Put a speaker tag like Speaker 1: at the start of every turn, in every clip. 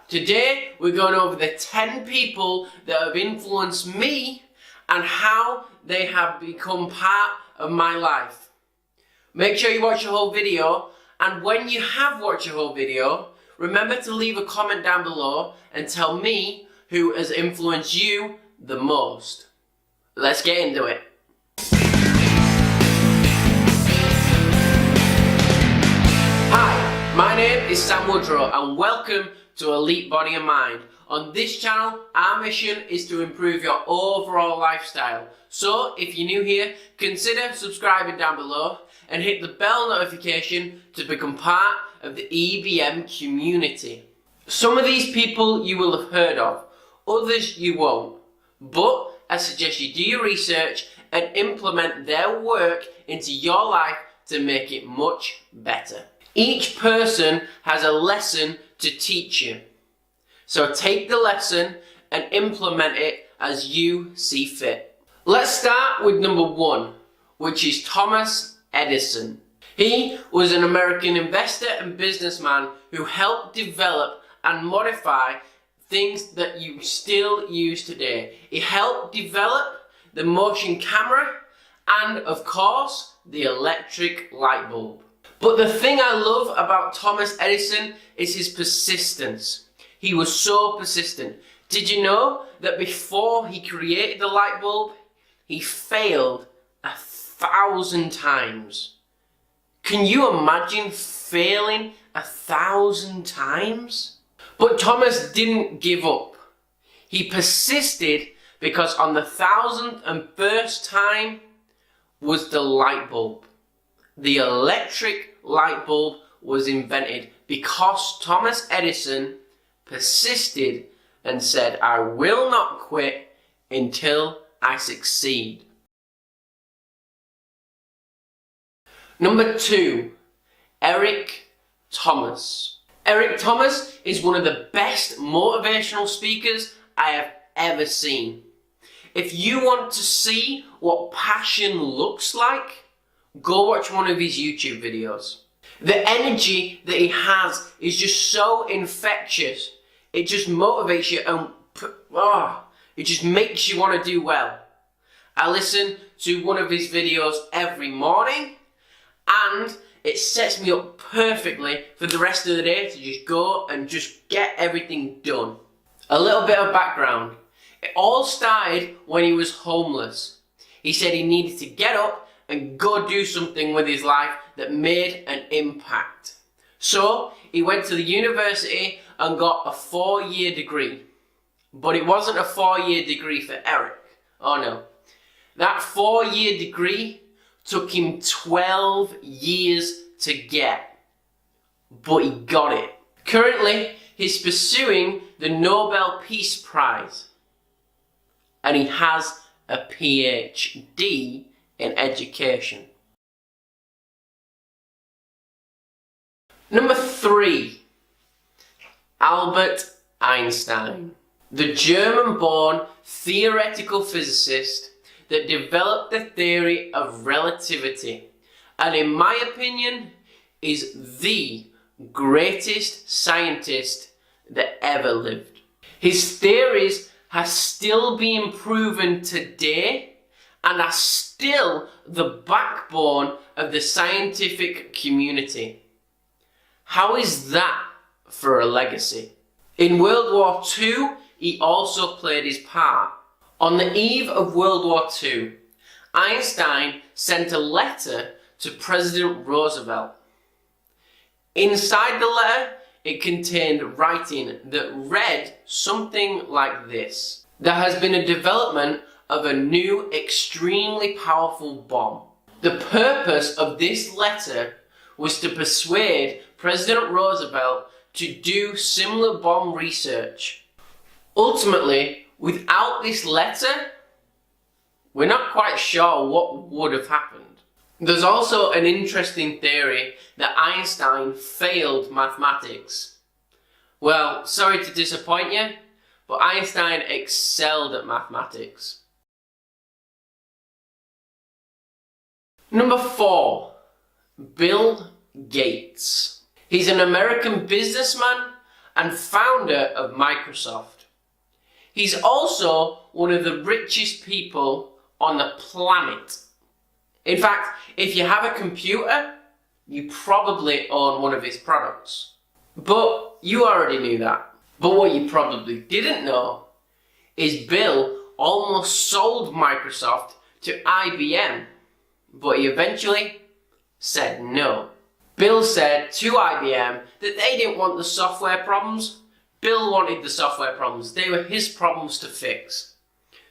Speaker 1: Today we're going over the 10 people that have influenced me and how they have become part of my life. Make sure you watch the whole video, and when you have watched the whole video, remember to leave a comment down below and tell me who has influenced you the most. Let's get into it. Hi, my name is Sam Woodrow and welcome to Elite Body and Mind. On this channel, our mission is to improve your overall lifestyle. So, if you're new here, consider subscribing down below and hit the bell notification to become part of the EBM community. Some of these people you will have heard of, others you won't. But I suggest you do your research and implement their work into your life to make it much better. Each person has a lesson to teach you. So take the lesson and implement it as you see fit. Let's start with number 1, which is Thomas Edison. He was an American investor and businessman who helped develop and modify things that you still use today. He helped develop the motion camera and, of course, the electric light bulb. But the thing I love about Thomas Edison is his persistence. He was so persistent. Did you know that before he created the light bulb, he failed 1,000 times? Can you imagine failing 1,000 times? But Thomas didn't give up. He persisted because on the 1,001st time was the light bulb. The electric light bulb was invented because Thomas Edison persisted and said, "I will not quit until I succeed." Number 2, Eric Thomas. Eric Thomas is one of the best motivational speakers I have ever seen. If you want to see what passion looks like, go watch one of his YouTube videos. The energy that he has is just so infectious. It just motivates you and it just makes you want to do well. I listen to one of his videos every morning and it sets me up perfectly for the rest of the day to just go and just get everything done. A little bit of background. It all started when he was homeless. He said he needed to get up and go do something with his life that made an impact. So he went to the university and got a 4-year degree. But it wasn't a 4-year degree for Eric. Oh no. That 4-year degree took him 12 years to get. But he got it. Currently, he's pursuing the Nobel Peace Prize. And he has a PhD in education. Number 3, Albert Einstein. The German-born theoretical physicist that developed the theory of relativity, and in my opinion is the greatest scientist that ever lived. His theories have still been proven today and are still the backbone of the scientific community. How is that for a legacy? In World War II, he also played his part. On the eve of World War II, Einstein sent a letter to President Roosevelt. Inside the letter, it contained writing that read something like this: "There has been a development of a new extremely powerful bomb." The purpose of this letter was to persuade President Roosevelt to do similar bomb research. Ultimately, without this letter, we're not quite sure what would have happened. There's also an interesting theory that Einstein failed mathematics. Well, sorry to disappoint you, but Einstein excelled at mathematics. Number 4, Bill Gates. He's an American businessman and founder of Microsoft. He's also one of the richest people on the planet. In fact, if you have a computer, you probably own one of his products. But you already knew that. But what you probably didn't know is Bill almost sold Microsoft to IBM, but he eventually said no. Bill said to IBM that they didn't want the software problems. Bill wanted the software problems. They were his problems to fix.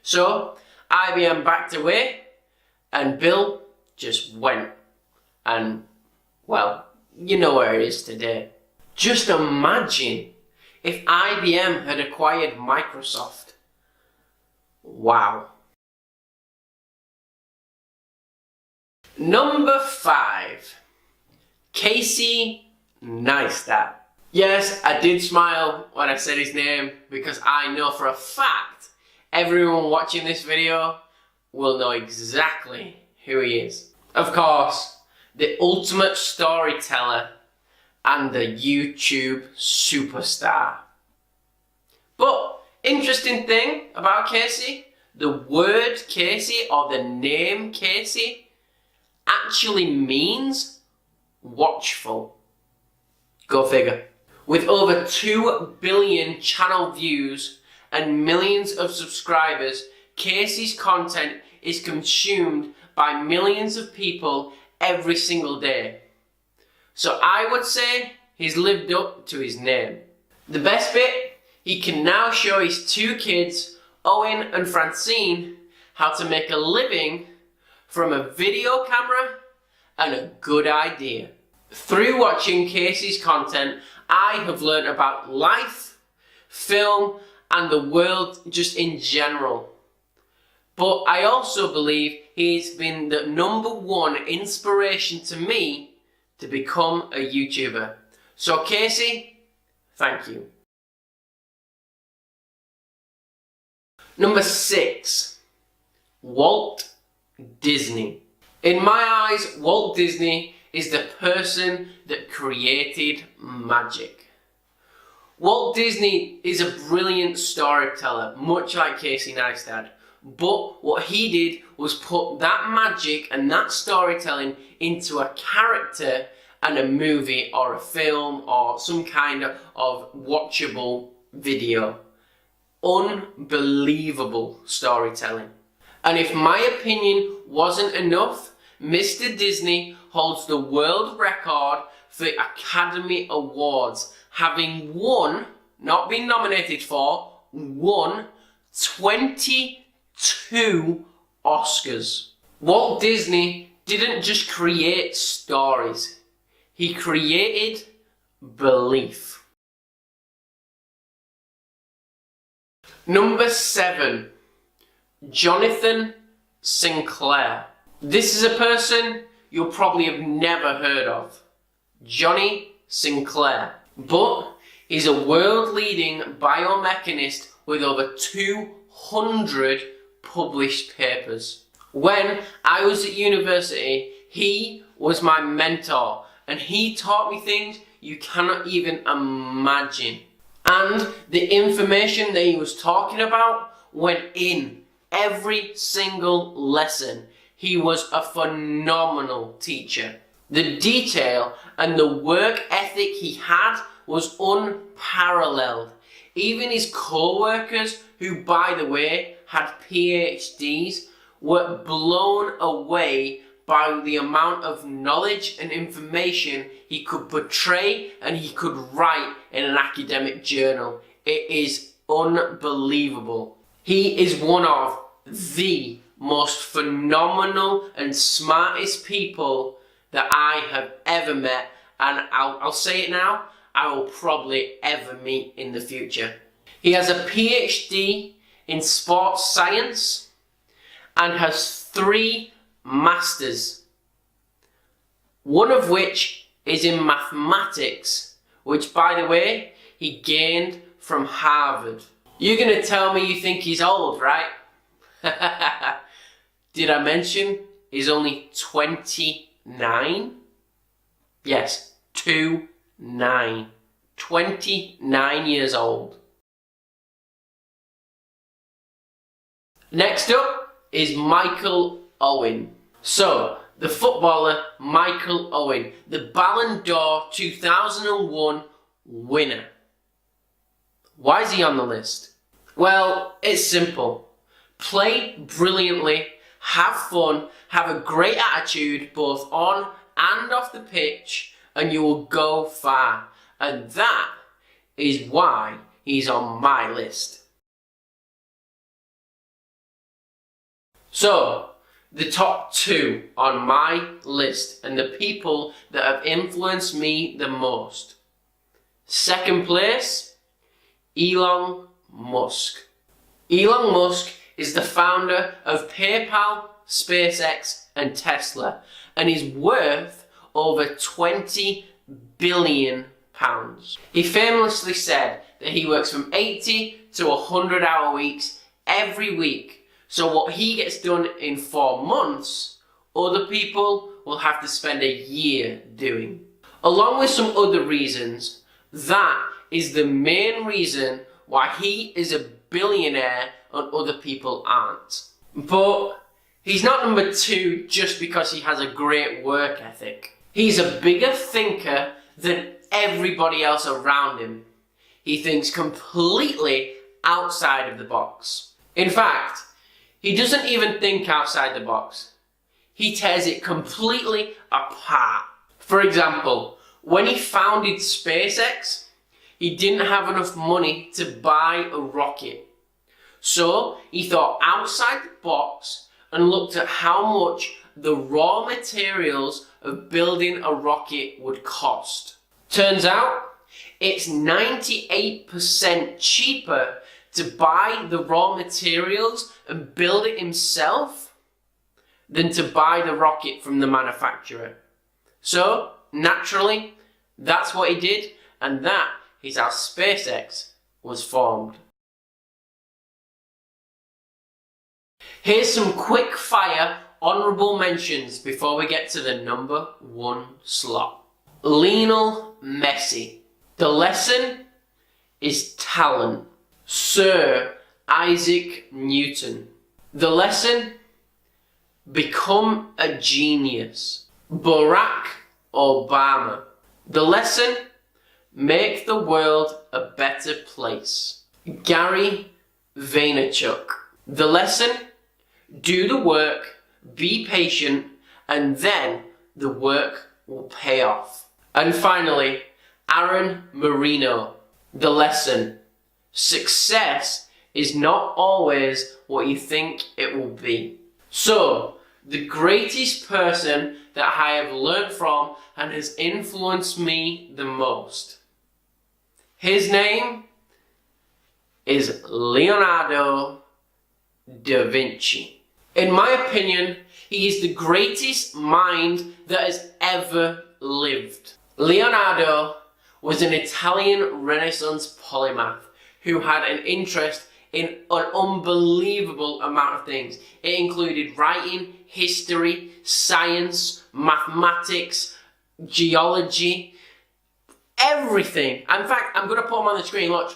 Speaker 1: So IBM backed away and Bill just went. And, well, you know where it is today. Just imagine if IBM had acquired Microsoft. Wow. Number 5. Casey Neistat. Yes, I did smile when I said his name because I know for a fact everyone watching this video will know exactly who he is. Of course, the ultimate storyteller and the YouTube superstar. But interesting thing about Casey, the word Casey or the name Casey actually means watchful. Go figure. With over 2 billion channel views and millions of subscribers, Casey's content is consumed by millions of people every single day. So I would say he's lived up to his name. The best bit, he can now show his 2 kids, Owen and Francine, how to make a living from a video camera and a good idea. Through watching Casey's content, I have learned about life, film, and the world just in general. But I also believe he's been the #1 inspiration to me to become a YouTuber. So Casey, thank you. Number 6. Walt Disney. In my eyes, Walt Disney is the person that created magic. Walt Disney is a brilliant storyteller, much like Casey Neistat. But what he did was put that magic and that storytelling into a character and a movie or a film or some kind of watchable video. Unbelievable storytelling. And if my opinion wasn't enough, Mr. Disney holds the world record for Academy Awards, having won, not been nominated for, won 22 Oscars. Walt Disney didn't just create stories, he created belief. Number 7. Jonathan Sinclair. This is a person you'll probably have never heard of. Johnny Sinclair. But he's a world-leading biomechanist with over 200 published papers. When I was at university, he was my mentor and he taught me things you cannot even imagine. And the information that he was talking about went in every single lesson. He was a phenomenal teacher. The detail and the work ethic he had was unparalleled. Even his co-workers, who by the way had PhDs, were blown away by the amount of knowledge and information he could portray and he could write in an academic journal. It is unbelievable. He is one of the most phenomenal and smartest people that I have ever met, and I'll say it now, I will probably ever meet in the future. He has a PhD in sports science and has 3 masters, one of which is in mathematics, which by the way he gained from Harvard. You're gonna tell me you think he's old, right? Did I mention he's only 29? Yes, 29. 29 years old. Next up is Michael Owen. So, the footballer Michael Owen, the Ballon d'Or 2001 winner. Why is he on the list? Well, it's simple. Play brilliantly, have fun, have a great attitude both on and off the pitch, and you will go far. And that is why he's on my list. So, the top 2 on my list and the people that have influenced me the most. Second place, Elon Musk. Elon Musk is the founder of PayPal, SpaceX and Tesla, and is worth over £20 billion. He famously said that he works from 80 to 100-hour weeks every week. So what he gets done in 4 months, other people will have to spend a year doing. Along with some other reasons, that is the main reason why he is a billionaire and other people aren't. But he's not number 2 just because he has a great work ethic. He's a bigger thinker than everybody else around him. He thinks completely outside of the box. In fact, he doesn't even think outside the box. He tears it completely apart. For example, when he founded SpaceX, he didn't have enough money to buy a rocket. So he thought outside the box and looked at how much the raw materials of building a rocket would cost. Turns out, it's 98% cheaper to buy the raw materials and build it himself than to buy the rocket from the manufacturer. So, naturally, that's what he did, and that is how SpaceX was formed. Here's some quick fire honourable mentions before we get to the number 1 slot. Lionel Messi. The lesson is talent. Sir Isaac Newton. The lesson, become a genius. Barack Obama. The lesson, make the world a better place. Gary Vaynerchuk. The lesson, do the work, be patient, and then the work will pay off. And finally, Aaron Marino. The lesson, success is not always what you think it will be. So, the greatest person that I have learned from and has influenced me the most. His name is Leonardo da Vinci. In my opinion, he is the greatest mind that has ever lived. Leonardo was an Italian Renaissance polymath who had an interest in an unbelievable amount of things. It included writing, history, science, mathematics, geology, everything. In fact, I'm going to put them on the screen, watch.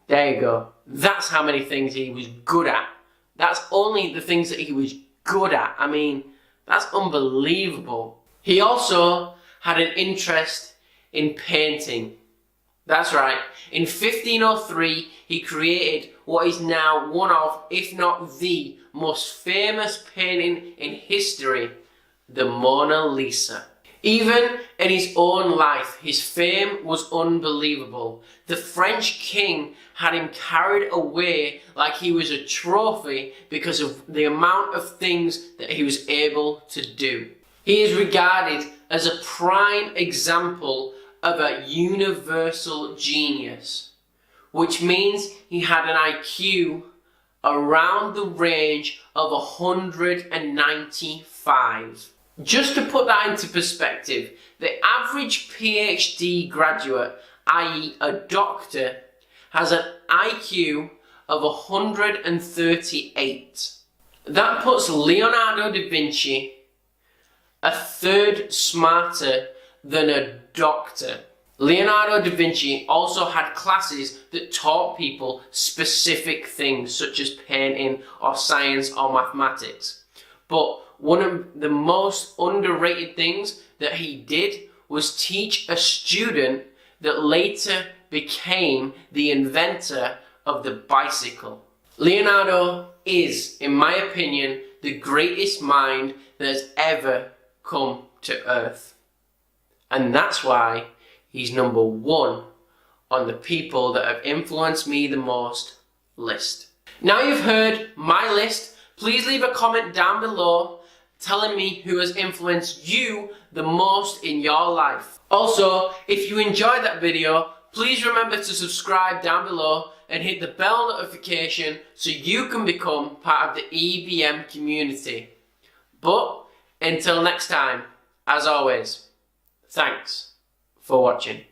Speaker 1: There you go. That's how many things he was good at. That's only the things that he was good at. I mean, that's unbelievable. He also had an interest in painting. That's right. In 1503, he created what is now one of, if not the most famous painting in history, the Mona Lisa. Even in his own life, his fame was unbelievable. The French king had him carried away like he was a trophy because of the amount of things that he was able to do. He is regarded as a prime example of a universal genius, which means he had an IQ around the range of 195. Just to put that into perspective, the average PhD graduate, i.e. a doctor, has an IQ of 138. That puts Leonardo da Vinci a third smarter than a doctor. Leonardo da Vinci also had classes that taught people specific things such as painting or science or mathematics. But one of the most underrated things that he did was teach a student that later became the inventor of the bicycle. Leonardo is, in my opinion, the greatest mind that has ever come to Earth. And that's why he's number one on the people that have influenced me the most list. Now you've heard my list, please leave a comment down below telling me who has influenced you the most in your life. Also, if you enjoyed that video, please remember to subscribe down below and hit the bell notification so you can become part of the EBM community. But until next time, as always, thanks for watching.